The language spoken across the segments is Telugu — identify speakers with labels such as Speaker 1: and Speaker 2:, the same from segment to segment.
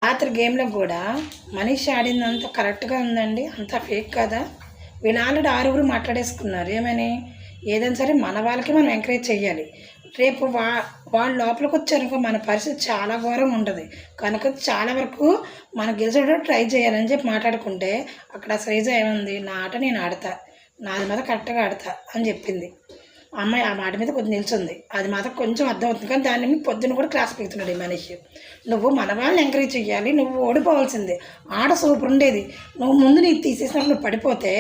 Speaker 1: రాత్రి గేమ్లో కూడా మనీష్ ఆడిందంతా కరెక్ట్గా ఉందండి, అంతా ఫేక్ కదా. వీళ్ళు ఆల్రెడీ 6 మాట్లాడేసుకున్నారు. ఏమని? ఏదైనా సరే మన వాళ్ళకి మనం ఎంకరేజ్ చేయాలి. రేపు వాళ్ళు లోపలికి వచ్చారనుకో మన పరిస్థితి చాలా ఘోరంగా ఉంటుంది. కనుక చాలా వరకు మనం గెలిచేటట్టు ట్రై చేయాలని చెప్పి మాట్లాడుకుంటే అక్కడ శ్రీజ ఏముంది, నా ఆట నేను ఆడతా, నాది మీద కరెక్ట్గా ఆడతా అని చెప్పింది. అమ్మాయి ఆ మాట మీద కొంచెం నిల్చుంది. అది మాత్రం కొంచెం అర్థమవుతుంది. కానీ దాన్ని పొద్దున్న కూడా క్లాస్ పెడుతున్నాడు ఈ మనిషి. నువ్వు మన వాళ్ళని ఎంకరేజ్ చేయాలి, నువ్వు ఓడిపోవాల్సిందే. ఆడ సూపర్ ఉండేది. నువ్వు ముందు నీకు తీసేసినప్పుడు నువ్వు పడిపోతే,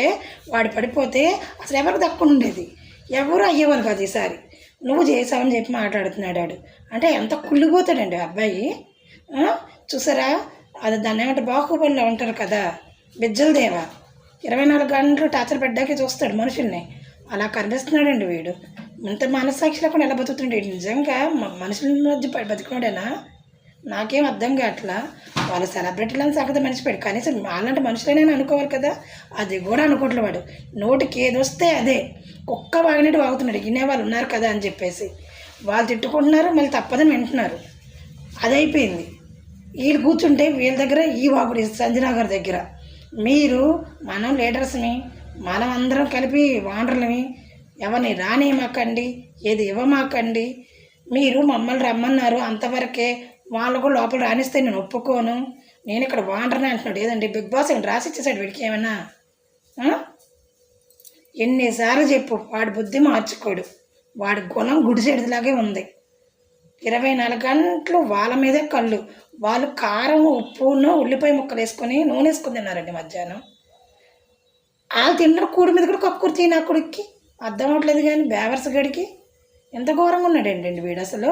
Speaker 1: వాడు పడిపోతే అసలు ఎవరికి దక్కుని ఉండేది, ఎవరు అయ్యేవాళ్ళు కాదు. ఈసారి నువ్వు చేసావని చెప్పి మాట్లాడుతున్నాడు వాడు. అంటే ఎంత కుళ్ళిపోతాడండి అబ్బాయి. చూసారా, అది దాన్ని ఏమంటే బాహుబలిలో ఉంటారు కదా, బిజ్జలదేవ 24 గంటలు టార్చర్ పెట్టడాకే చూస్తాడు మనుషుల్ని. అలా కనిపిస్తున్నాడండి వీడు. ఇంత మనస్సాక్షి లేకుండా ఎలా బతుకుతుండే నిజంగా మనుషుల మధ్య బతికినాడేనా? నాకేం అర్థం కావట్లా. వాళ్ళు సెలబ్రిటీలను సగత మనిషిపోయాడు, కనీసం అలాంటి మనుషులైనా అనుకోవాలి కదా. అది కూడా అనుకోవట్లే వాడు. నోటికి ఏది వస్తే అదే కుక్క వాగినట్టు వాగుతున్నాడు. వినేవాళ్ళు ఉన్నారు కదా అని చెప్పేసి వాళ్ళు తిట్టుకుంటున్నారు, మళ్ళీ తప్పదని వింటున్నారు. అదైపోయింది. వీళ్ళు కూర్చుంటే వీళ్ళ దగ్గర ఈ వాగుడు సంజనా గారి దగ్గర. మీరు మనం లీడర్స్ని, మనం అందరం కలిపి వానరులని ఎవరిని రానియమాకండి, ఏది ఇవ్వమాకండి. మీరు మమ్మల్ని రమ్మన్నారు అంతవరకే, వాళ్ళు కూడా లోపల రాణిస్తే నేను ఒప్పుకోను, నేను ఇక్కడ వానరని అంటున్నాడు. ఏదండి బిగ్ బాస్ ఏమైనా రాసి ఇచ్చేసాడు వీడికి ఏమైనా? ఎన్నిసార్లు చెప్పు, వాడి బుద్ధి మార్చుకోడు. వాడి గుణం గుడిసేడిలాగే ఉంది. 24 గంటలు వాళ్ళ మీదే కళ్ళు. వాళ్ళు కారం ఉప్పును ఉల్లిపాయ ముక్కలు వేసుకొని నూనె వేసుకొని తిన్నారండి మధ్యాహ్నం. వాళ్ళు తింటారు కూడి మీద కూడా కక్కురు తినా కొడుక్కి అర్థం అవ్వట్లేదు. కానీ బేవర్స్ గడికి ఎంత ఘోరంగా ఉన్నాడండి వీడు అసలు.